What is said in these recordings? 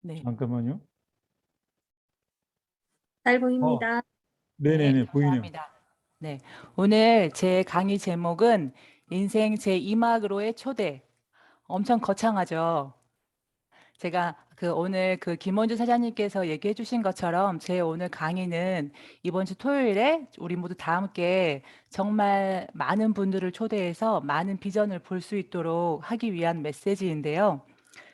네. 잠깐만요. 잘 어, 보입니다. 네, 네네네, 보이네요. 감사합니다. 네. 오늘 제 강의 제목은 인생 제2막으로의 초대. 엄청 거창하죠. 제가 오늘 김원주 사장님께서 얘기해 주신 것처럼 제 오늘 강의는 이번 주 토요일에 우리 모두 다 함께 정말 많은 분들을 초대해서 많은 비전을 볼 수 있도록 하기 위한 메시지인데요.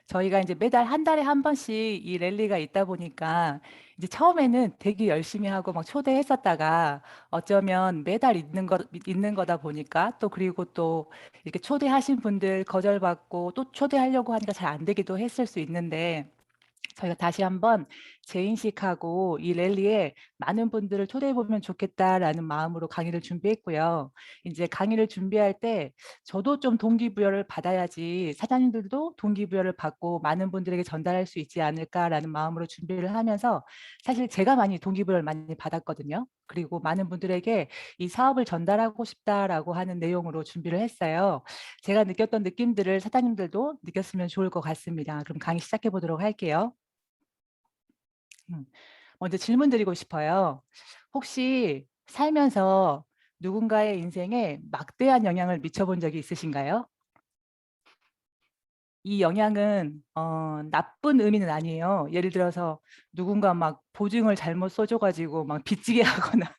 저희가 이제 매달 한 달에 한 번씩 이 랠리가 있다 보니까 이제 처음에는 되게 열심히 하고 막 초대했었다가 어쩌면 매달 있는 거다 보니까 또 그리고 또 이렇게 초대하신 분들 거절받고 또 초대하려고 하니까 잘 안 되기도 했을 수 있는데 저희가 다시 한번 재인식하고 이 랠리에 많은 분들을 초대해 보면 좋겠다라는 마음으로 강의를 준비했고요. 이제 강의를 준비할 때 저도 좀 동기부여를 받아야지 사장님들도 동기부여를 받고 많은 분들에게 전달할 수 있지 않을까라는 마음으로 준비를 하면서 사실 제가 많이 동기부여를 많이 받았거든요. 그리고 많은 분들에게 이 사업을 전달하고 싶다라고 하는 내용으로 준비를 했어요. 제가 느꼈던 느낌들을 사장님들도 느꼈으면 좋을 것 같습니다. 그럼 강의 시작해 보도록 할게요. 먼저 질문 드리고 싶어요. 혹시 살면서 누군가의 인생에 막대한 영향을 미쳐본 적이 있으신가요? 이 영향은 나쁜 의미는 아니에요. 예를 들어서 누군가 막 보증을 잘못 써줘 가지고 막 빚지게 하거나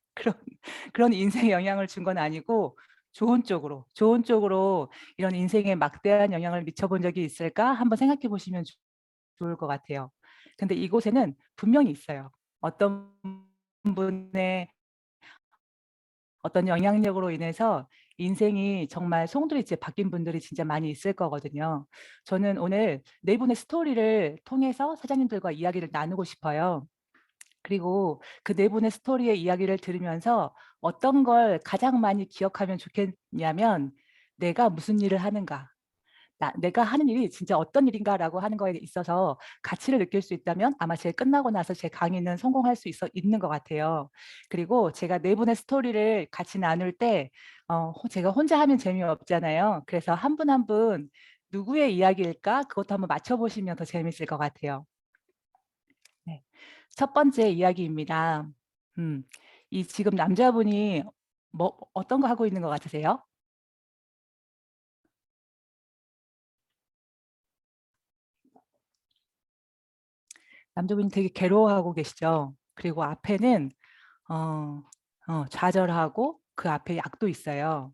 그런 인생에 영향을 준 건 아니고 좋은 쪽으로 이런 인생에 막대한 영향을 미쳐본 적이 있을까 한번 생각해 보시면 좋을 것 같아요. 근데 이곳에는 분명히 있어요. 어떤 분의 어떤 영향력으로 인해서 인생이 정말 송두리째 바뀐 분들이 진짜 많이 있을 거거든요. 저는 오늘 네 분의 스토리를 통해서 사장님들과 이야기를 나누고 싶어요. 그리고 그 네 분의 스토리의 이야기를 들으면서 어떤 걸 가장 많이 기억하면 좋겠냐면 내가 무슨 일을 하는가, 내가 하는 일이 진짜 어떤 일인가라고 하는 거에 있어서 가치를 느낄 수 있다면 아마 제 끝나고 나서 제 강의는 성공할 수 있는 것 같아요. 그리고 제가 네 분의 스토리를 같이 나눌 때 제가 혼자 하면 재미없잖아요. 그래서 한 분 한 분 누구의 이야기일까? 그것도 한번 맞춰보시면 더 재밌을 것 같아요. 네. 첫 번째 이야기입니다. 이 지금 남자분이 어떤 거 하고 있는 것 같으세요? 남자분이 되게 괴로워하고 계시죠. 그리고 앞에는 어, 좌절하고 그 앞에 약도 있어요.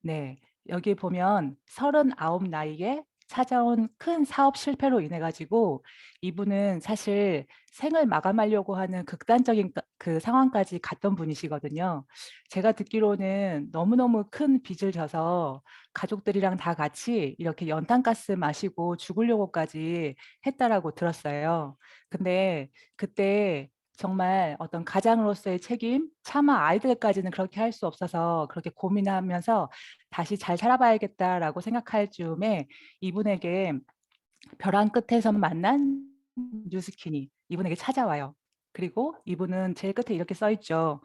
네. 여기 보면 39 나이에 찾아온 큰 사업 실패로 인해 가지고 이분은 사실 생을 마감하려고 하는 극단적인 그 상황까지 갔던 분이시거든요. 제가 듣기로는 너무너무 큰 빚을 져서 가족들이랑 다 같이 이렇게 연탄가스 마시고 죽으려고까지 했다라고 들었어요. 근데 그때 정말 어떤 가장으로서의 책임, 차마 아이들까지는 그렇게 할 수 없어서 그렇게 고민하면서 '다시 잘 살아봐야겠다.'라고 생각할 즈음에 이분에게 벼랑 끝에서 만난 뉴스킨이 이분에게 찾아와요. 그리고 이분은 제일 끝에 이렇게 써 있죠.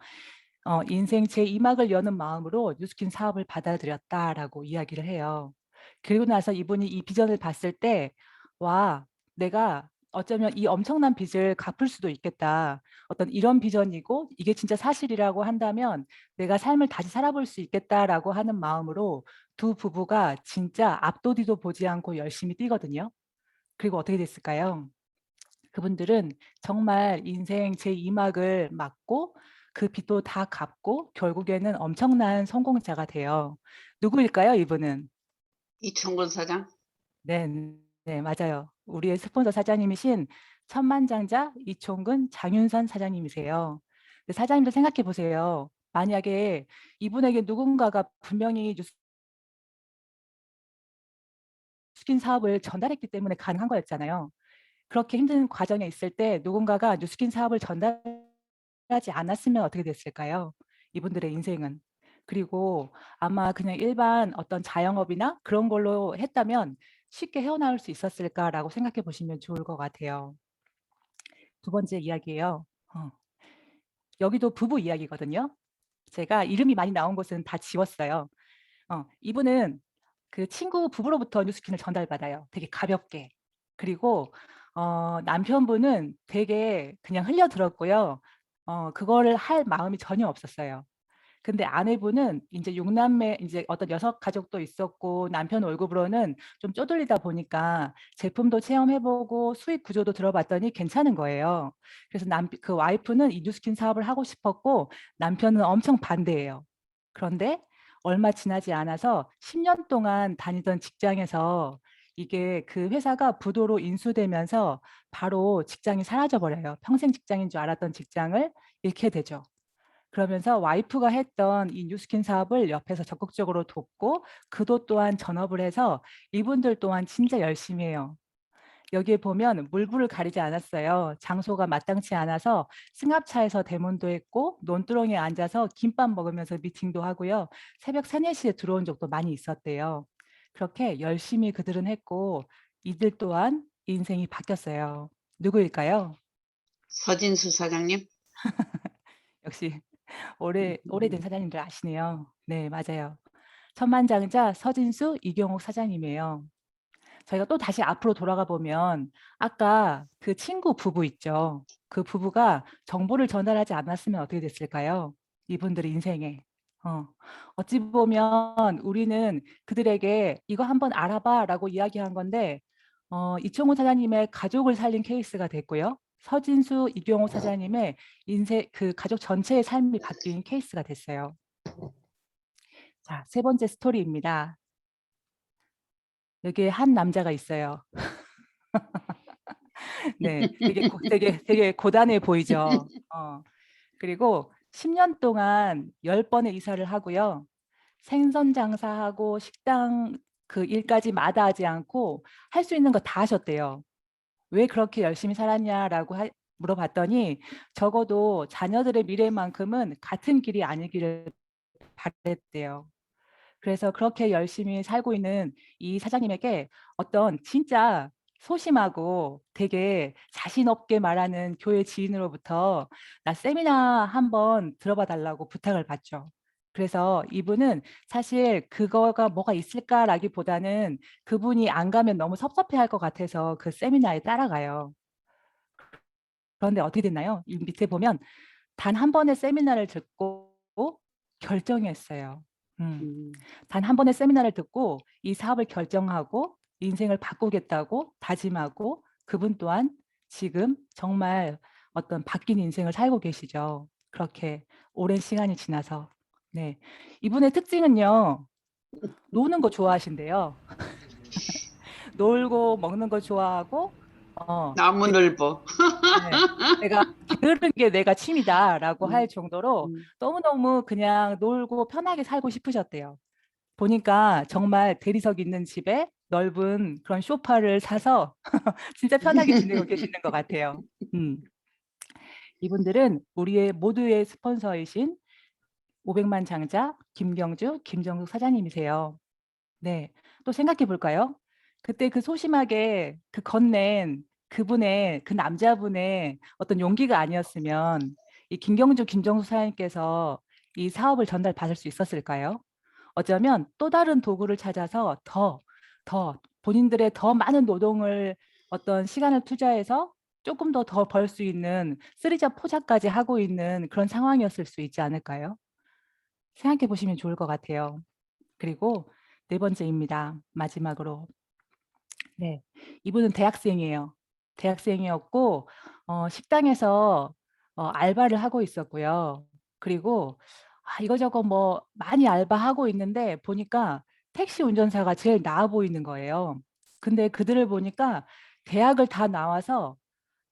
"인생 제2막을 여는 마음으로 뉴스킨 사업을 받아들였다."라고 이야기를 해요. 그리고 나서 이분이 이 비전을 봤을 때 '와, 내가 어쩌면 이 엄청난 빚을 갚을 수도 있겠다. 어떤 이런 비전이고 이게 진짜 사실이라고 한다면 내가 삶을 다시 살아볼 수 있겠다.'라고 하는 마음으로 두 부부가 진짜 앞도 뒤도 보지 않고 열심히 뛰거든요. 그리고 어떻게 됐을까요? 그분들은 정말 인생 제2막을 맞고 그 빚도 다 갚고 결국에는 엄청난 성공자가 돼요. 누구일까요, 이분은? 이충근 사장? 네. 네, 맞아요. 우리의 스폰서 사장님이신 천만장자 이총근 장윤선 사장님이세요. 근데 사장님도 생각해 보세요. 만약에 이분에게 누군가가 분명히 뉴스킨 사업을 전달했기 때문에 가능한 거였잖아요. 그렇게 힘든 과정에 있을 때 누군가가 뉴스킨 사업을 전달하지 않았으면 어떻게 됐을까요? 이분들의 인생은. 그리고 아마 그냥 일반 어떤 자영업이나 그런 걸로 했다면 쉽게 헤어나올 수 있었을까라고 생각해 보시면 좋을 것 같아요. 두 번째 이야기예요. 여기도 부부 이야기거든요. 제가 이름이 많이 나온 곳은 다 지웠어요. 이분은 그 친구 부부로부터 뉴스킨을 전달받아요. 되게 가볍게. 그리고 남편분은 되게 그냥 흘려들었고요. 그거를 할 마음이 전혀 없었어요. 근데 아내분은 인제 6 남매 인제 어떤 여섯 가족도 있었고 남편 월급으로는 좀 쪼들리다 보니까 제품도 체험해 보고 수익 구조도 들어봤더니 괜찮은 거예요. 그래서 그 와이프는 이 뉴스킨 사업을 하고 싶었고 남편은 엄청 반대예요. 그런데 얼마 지나지 않아서 10년 동안 다니던 직장에서 이게 그 회사가 부도로 인수되면서 바로 직장이 사라져 버려요. 평생 직장인 줄 알았던 직장을 잃게 되죠. 그러면서 와이프가 했던 이 뉴스킨 사업을 옆에서 적극적으로 돕고 그도 또한 전업을 해서 이분들 또한 진짜 열심히 해요. 여기에 보면 물불을 가리지 않았어요. 장소가 마땅치 않아서 승합차에서 대면도 했고 논두렁에 앉아서 김밥 먹으면서 미팅도 하고요. 새벽 3-4 시에 들어온 적도 많이 있었대요. 그렇게 열심히 그들은 했고 이들 또한 인생이 바뀌었어요. 누구일까요? 서진수 사장님? 역시 오래된 사장님들 아시네요. 네, 맞아요. 천만장자 서진수, 이경옥 사장님이에요. 저희가 또 다시 앞으로 돌아가 보면 아까 그 친구 부부 있죠. 그 부부가 정보를 전달하지 않았으면 어떻게 됐을까요? 이분들의 인생에. 어. 어찌 보면 우리는 그들에게 "이거 한번 알아봐."라고 이야기한 건데 이총훈 사장님의 가족을 살린 케이스가 됐고요. 서진수, 이경호 사장님의 인생 그 가족 전체의 삶이 바뀐 케이스가 됐어요. 자, 세 번째 스토리입니다. 여기에 한 남자가 있어요. 네. 되게 고단해 보이죠. 그리고 10년 동안 10 번의 이사를 하고요. 생선 장사하고 식당 그 일까지 마다하지 않고 할 수 있는 거 다 하셨대요. "왜 그렇게 열심히 살았냐?"라고 물어봤더니 적어도 자녀들의 미래만큼은 같은 길이 아니기를 바랐대요. 그래서 그렇게 열심히 살고 있는 이 사장님에게 어떤 진짜 소심하고 되게 자신 없게 말하는 교회 지인으로부터 "나 세미나 한번 들어봐 달라."고 부탁을 받죠. 그래서 이분은 사실 그거가 뭐가 있을까라기보다는 그분이 안 가면 너무 섭섭해할 것 같아서 그 세미나에 따라가요. 그런데 어떻게 됐나요? 이 밑에 보면 단 한 번의 세미나를 듣고 결정했어요. 음. 음. 단 한 번의 세미나를 듣고 이 사업을 결정하고 인생을 바꾸겠다고 다짐하고 그분 또한 지금 정말 어떤 바뀐 인생을 살고 계시죠. 그렇게 오랜 시간이 지나서. 네. 이분의 특징은요. 노는 거 좋아하신대요. 놀고 먹는 거 좋아하고 나무 늘보. 네. "내가 게으른 게 내가 취미다."라고 할 음. 정도로 음. 너무너무 그냥 놀고 편하게 살고 싶으셨대요. 보니까 정말 대리석 있는 집에 넓은 그런 소파를 사서 진짜 편하게 지내고 계시는 것 같아요. 음. 이분들은 우리의 모두의 스폰서이신 500만 장자 김경주, 김정숙 사장님이세요. 네. 또 생각해 볼까요? 그때 그 소심하게 그 건넨 그분의 그 남자분의 어떤 용기가 아니었으면 이 김경주, 김정수 사장님께서 이 사업을 전달받을 수 있었을까요? 어쩌면 또 다른 도구를 찾아서 더 본인들의 더 많은 노동을 어떤 시간을 투자해서 쪼끔 더 벌 수 있는 쓰리잡 포잡까지 하고 있는 그런 상황이었을 수 있지 않을까요? 생각해 보시면 좋을 것 같아요. 그리고 네 번째입니다. 마지막으로. 네. 이분은 대학생이에요. 대학생이었고 식당에서 알바를 하고 있었고요. 그리고 이거저거 뭐 많이 알바하고 있는데 보니까 택시 운전사가 제일 나아 보이는 거예요. 근데 그들을 보니까 대학을 다 나와서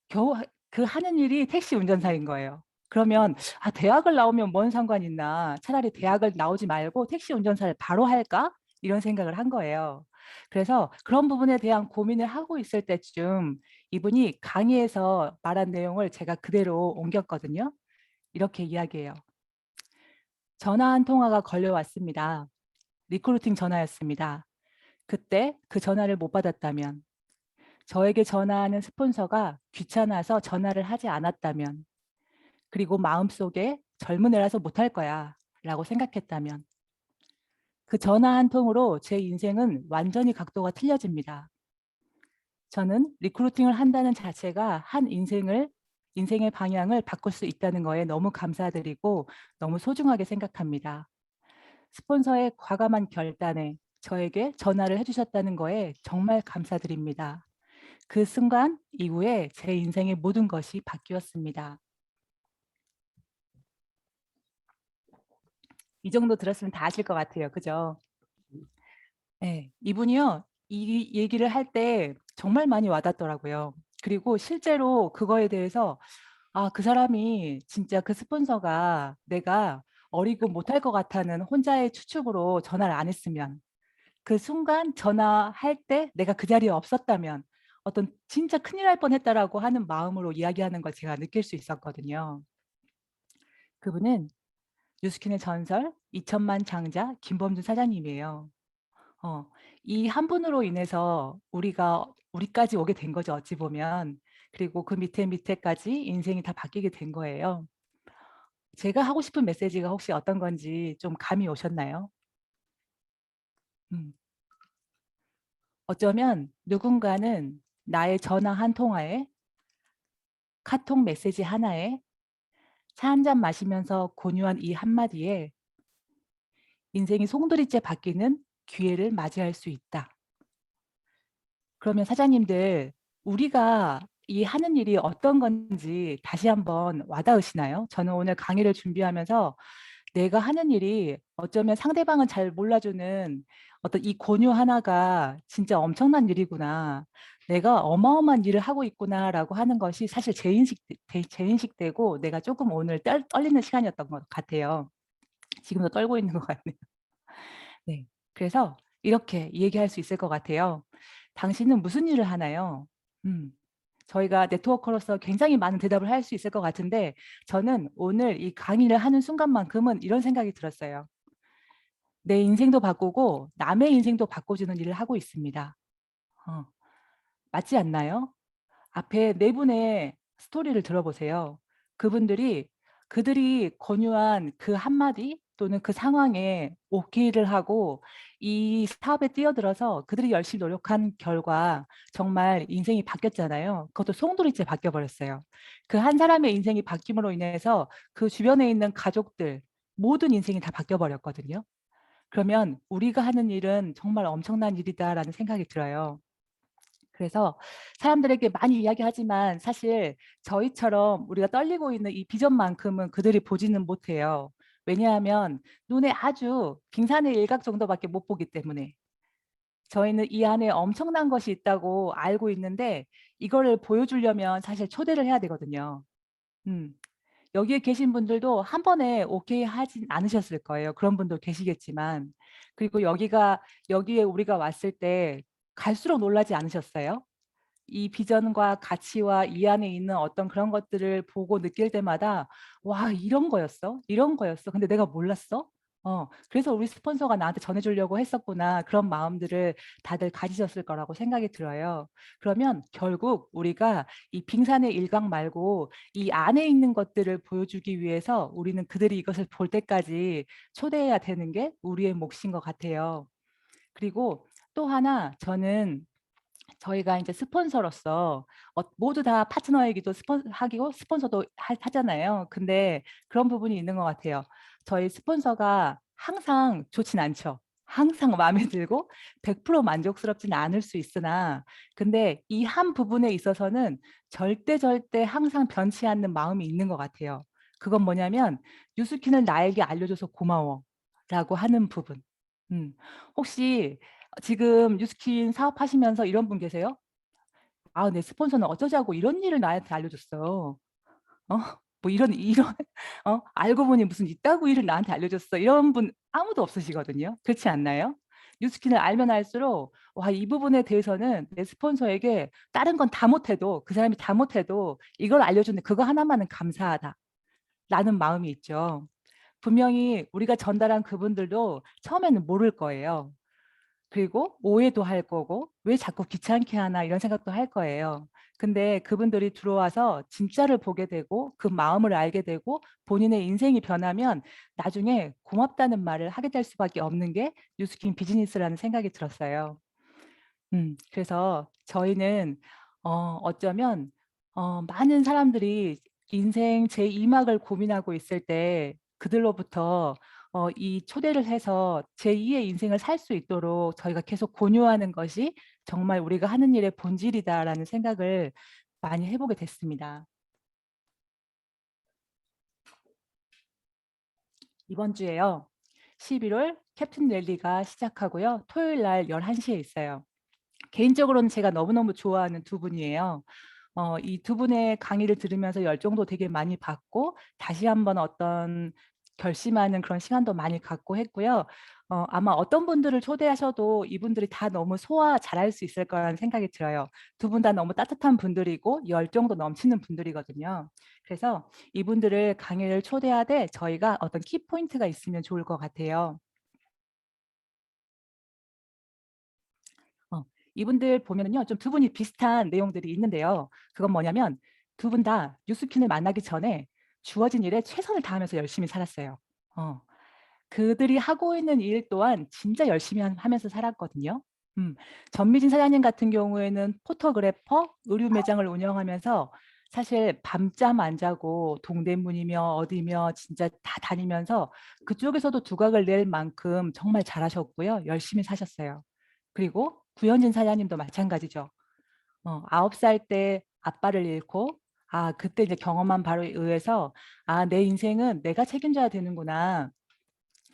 겨우 그 하는 일이 택시 운전사인 거예요. 그러면 '아 대학을 나오면 뭔 상관이 있나. 차라리 대학을 나오지 말고 택시 운전사를 바로 할까?' 이런 생각을 한 거예요. 그래서 그런 부분에 대한 고민을 하고 있을 때쯤 이분이 강의에서 말한 내용을 제가 그대로 옮겼거든요. 이렇게 이야기해요. "전화 한 통화가 걸려왔습니다. 리크루팅 전화였습니다. 그때 그 전화를 못 받았다면, 저에게 전화하는 스폰서가 귀찮아서 전화를 하지 않았다면, 그리고 마음속에 '젊은 애라서 못할 거야.'라고 생각했다면 그 전화 한 통으로 제 인생은 완전히 각도가 틀려집니다. 저는 리크루팅을 한다는 자체가 인생의 방향을 바꿀 수 있다는 거에 너무 감사드리고 너무 소중하게 생각합니다. 스폰서의 과감한 결단에 저에게 전화를 해 주셨다는 거에 정말 감사드립니다. 그 순간 이후에 제 인생의 모든 것이 바뀌었습니다. 이 정도 들었으면 다 아실 것 같아요. 그죠? 네. 이분이요. 이 얘기를 할 때 정말 많이 와닿더라고요. 그리고 실제로 그거에 대해서 그 사람이 진짜 그 스폰서가 내가 어리고 못할 것 같다는 혼자의 추측으로 전화를 안 했으면, 그 순간 전화할 때 내가 그 자리에 없었다면 어떤 '진짜 큰일 날 뻔했다.'라고 하는 마음으로 이야기하는 걸 제가 느낄 수 있었거든요. 그분은 뉴스킨의 전설 2천만 장자 김범준 사장님이에요. 어 이 한 분으로 인해서 우리까지 오게 된 거죠, 어찌 보면. 그리고 그 밑에까지 인생이 다 바뀌게 된 거예요. 제가 하고 싶은 메시지가 혹시 어떤 건지 좀 감이 오셨나요? 음. 어쩌면 누군가는 나의 전화 한 통화에, 카톡 메시지 하나에, 차 한 잔 마시면서 공유한 이 한마디에 인생이 송두리째 바뀌는 기회를 맞이할 수 있다. 그러면 사장님들, 우리가 이 하는 일이 어떤 건지 다시 한번 와닿으시나요? 저는 오늘 강의를 준비하면서 내가 하는 일이 어쩌면 상대방은 잘 몰라주는 어떤 이 공유 하나가 진짜 엄청난 일이구나. 내가 어마어마한 일을 하고 있구나라고 하는 것이 사실 재인식되고 내가 조금 오늘 떨리는 시간이었던 것 같아요. 지금도 떨고 있는 것 같네요. 네. 그래서 이렇게 얘기할 수 있을 것 같아요. "당신은 무슨 일을 하나요?" 음. 저희가 네트워커로서 굉장히 많은 대답을 할 수 있을 것 같은데 저는 오늘 이 강의를 하는 순간만큼은 이런 생각이 들었어요. '내 인생도 바꾸고 남의 인생도 바꿔주는 일을 하고 있습니다.' 어 맞지 않나요? 앞에 네 분의 스토리를 들어보세요. 그분들이 그들이 권유한 그 한마디 또는 그 상황에 오케이를 하고 이 사업에 뛰어들어서 그들이 열심히 노력한 결과 정말 인생이 바뀌었잖아요. 그것도 송두리째 바뀌어 버렸어요. 그 한 사람의 인생이 바뀜으로 인해서 그 주변에 있는 가족들 모든 인생이 다 바뀌어 버렸거든요. 그러면 '우리가 하는 일은 정말 엄청난 일이다.'라는 생각이 들어요. 그래서 사람들에게 많이 이야기하지만 사실 저희처럼 우리가 떨리고 있는 이 비전만큼은 그들이 보지는 못해요. 왜냐하면 눈에 아주 빙산의 일각 정도밖에 못 보기 때문에. 저희는 이 안에 엄청난 것이 있다고 알고 있는데 이거를 보여주려면 사실 초대를 해야 되거든요. 음. 여기에 계신 분들도 한 번에 오케이 하진 않으셨을 거예요. 그런 분도 계시겠지만. 그리고 여기에 우리가 왔을 때 갈수록 놀라지 않으셨어요? 이 비전과 가치와 이 안에 있는 어떤 그런 것들을 보고 느낄 때마다 '와 이런 거였어? 이런 거였어? 근데 내가 몰랐어? 그래서 우리 스폰서가 나한테 전해 주려고 했었구나.' 그런 마음들을 다들 가지셨을 거라고 생각이 들어요. 그러면 결국 우리가 이 빙산의 일각 말고 이 안에 있는 것들을 보여주기 위해서 우리는 그들이 이것을 볼 때까지 초대해야 되는 게 우리의 몫인 것 같아요. 그리고 또 하나 저는 저희가 인제 스폰서로서 모두 다 파트너이기도 하기고 스폰서도 하잖아요. 근데 그런 부분이 있는 것 같아요. 저희 스폰서가 항상 좋진 않죠. 항상 마음에 들고 100% 만족스럽지는 않을 수 있으나 근데 이 한 부분에 있어서는 절대 항상 변치 않는 마음이 있는 것 같아요. 그건 뭐냐면 "뉴스킨을 나에게 알려줘서 고마워."라고 하는 부분. 음. 혹시 지금 뉴스킨 사업하시면서 이런 분 계세요? "아 내 스폰서는 어쩌자고 이런 일을 나한테 알려줬어." 어? 뭐 이런 "알고 보니 무슨 이따구 일을 나한테 알려줬어." 이런 분 아무도 없으시거든요. 그렇지 않나요? 뉴스킨을 알면 알수록 '와 이 부분에 대해서는 내 스폰서에게 다른 건 다 못해도 그 사람이 다 못해도 이걸 알려줬는데 그거 하나만은 감사하다.'라는 마음이 있죠. 분명히 우리가 전달한 그분들도 처음에는 모를 거예요. 그리고 오해도 할 거고 '왜 자꾸 귀찮게 하나.' 이런 생각도 할 거예요. 근데 그분들이 들어와서 진짜를 보게 되고 그 마음을 알게 되고 본인의 인생이 변하면 나중에 고맙다는 말을 하게 될 수밖에 없는 게 뉴스킨 비즈니스라는 생각이 들었어요. 그래서 저희는 어쩌면 많은 사람들이 인생 제2막을 고민하고 있을 때 그들로부터 이 초대를 해서 제2의 인생을 살 수 있도록 저희가 계속 권유하는 것이 정말 우리가 하는 일의 본질이다라는 생각을 많이 해보게 됐습니다. 이번 주에요. 11월 캡틴 랠리가 시작하고요. 토요일 날 11시에 있어요. 개인적으로는 제가 너무너무 좋아하는 두 분이에요. 이 두 분의 강의를 들으면서 열정도 되게 많이 받고 다시 한번 어떤 결심하는 그런 시간도 많이 갖고 했고요. 아마 어떤 분들을 초대하셔도 이분들이 다 너무 소화 잘할 수 있을 거라는 생각이 들어요. 두 분 다 너무 따뜻한 분들이고 열정도 넘치는 분들이거든요. 그래서 이분들을 강의를 초대하되 저희가 어떤 키포인트가 있으면 좋을 것 같아요. 이분들 보면은요. 좀 두 분이 비슷한 내용들이 있는데요. 그건 뭐냐면 두 분 다 뉴스킨을 만나기 전에 주어진 일에 최선을 다하면서 열심히 살았어요. 어. 그들이 하고 있는 일 또한 진짜 열심히 하면서 살았거든요. 전미진 사장님 같은 경우에는 포토그래퍼, 의류 매장을 운영하면서 사실 밤잠 안 자고 동대문이며 어디며 진짜 다 다니면서 그쪽에서도 두각을 낼 만큼 정말 잘하셨고요. 열심히 사셨어요. 그리고 구현진 사장님도 마찬가지죠. 9살 때 아빠를 잃고 그때 이제 경험한 바로 의해서 내 인생은 내가 책임져야 되는구나.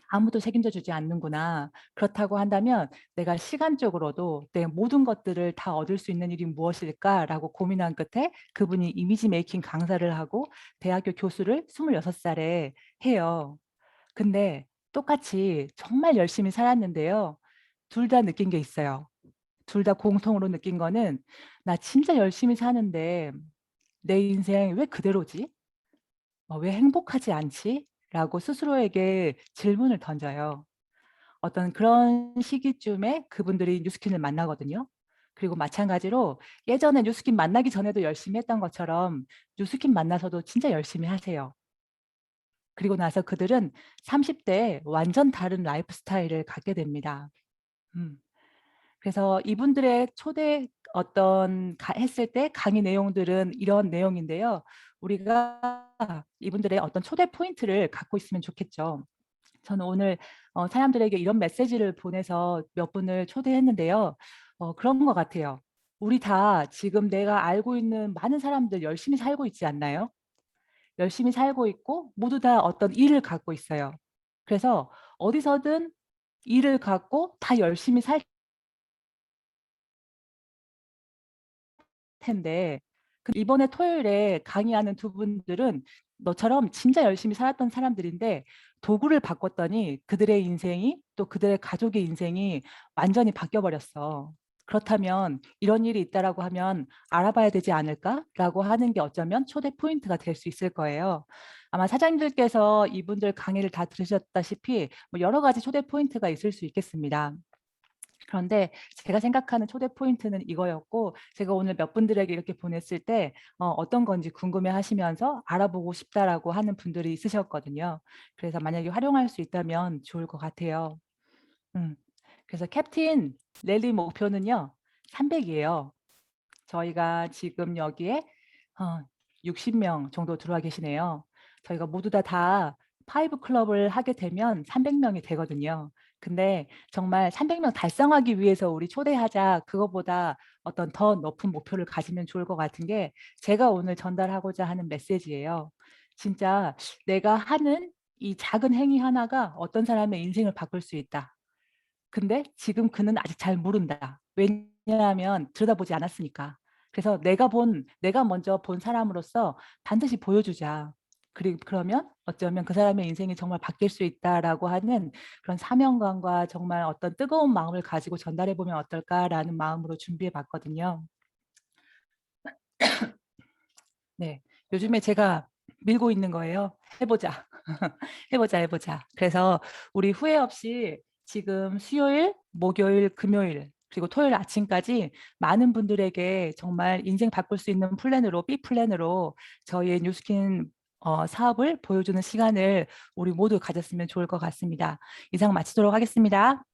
아무도 책임져 주지 않는구나. 그렇다고 한다면 내가 시간적으로도 내 모든 것들을 다 얻을 수 있는 일이 무엇일까라고 고민한 끝에 그분이 이미지 메이킹 강사를 하고 대학교 교수를 26살에 해요. 근데 똑같이 정말 열심히 살았는데요. 둘 다 느낀 게 있어요. 둘 다 공통으로 느낀 거는 '나 진짜 열심히 사는데 내 인생 왜 그대로지? 왜 행복하지 않지?' 라고 스스로에게 질문을 던져요. 어떤 그런 시기쯤에 그분들이 뉴스킨을 만나거든요. 그리고 마찬가지로 예전에 뉴스킨 만나기 전에도 열심히 했던 것처럼 뉴스킨 만나서도 진짜 열심히 하세요. 그리고 나서 그들은 30대에 완전 다른 라이프 스타일을 갖게 됩니다. 음. 그래서 이분들의 초대 했을 때 강의 내용들은 이런 내용인데요. 우리가 이분들의 어떤 초대 포인트를 갖고 있으면 좋겠죠. 저는 오늘 사람들에게 이런 메시지를 보내서 몇 분을 초대했는데요. 그런 것 같아요. 우리 다 지금 내가 알고 있는 많은 사람들 열심히 살고 있지 않나요? 열심히 살고 있고 모두 다 어떤 일을 갖고 있어요. 그래서 어디서든 일을 갖고 다 열심히 살 텐데 이번에 토요일에 강의하는 두 분들은 너처럼 진짜 열심히 살았던 사람들인데 도구를 바꿨더니 그들의 인생이 또 그들의 가족의 인생이 완전히 바뀌어 버렸어. 그렇다면 '이런 일이 있다.'라고 하면 '알아봐야 되지 않을까?'라고 하는 게 어쩌면 초대 포인트가 될 수 있을 거예요. 아마 사장님들께서 이분들 강의를 다 들으셨다시피 뭐 여러 가지 초대 포인트가 있을 수 있겠습니다. 그런데 제가 생각하는 초대 포인트는 이거였고 제가 오늘 몇 분들에게 이렇게 보냈을 때 어떤 건지 궁금해하시면서 알아보고 싶다라고 하는 분들이 있으셨거든요. 그래서 만약에 활용할 수 있다면 좋을 것 같아요. 음. 그래서 캡틴 랠리 목표는요. 300이에요. 저희가 지금 여기에 60명 정도 들어와 계시네요. 저희가 모두 다 파이브 클럽을 하게 되면 300명이 되거든요. 근데 정말 300명 달성하기 위해서 우리 초대하자 그거보다 어떤 더 높은 목표를 가지면 좋을 것 같은 게 제가 오늘 전달하고자 하는 메시지예요. 진짜 내가 하는 이 작은 행위 하나가 어떤 사람의 인생을 바꿀 수 있다. 근데 지금 그는 아직 잘 모른다. 왜냐하면 들여다보지 않았으니까. 그래서 내가 먼저 본 사람으로서 반드시 보여주자. 그리고 그러면 어쩌면 그 사람의 인생이 정말 바뀔 수 있다라고 하는 그런 사명감과 정말 어떤 뜨거운 마음을 가지고 전달해 보면 어떨까라는 마음으로 준비해 봤거든요. 네. 요즘에 제가 밀고 있는 거예요. "해 보자. 해 보자, 해 보자." 그래서 우리 후회 없이 지금 수요일, 목요일, 금요일 그리고 토요일 아침까지 많은 분들에게 정말 인생 바꿀 수 있는 플랜으로 B 플랜으로 저희의 뉴스킨 사업을 보여주는 시간을 우리 모두 가졌으면 좋을 것 같습니다. 이상 마치도록 하겠습니다.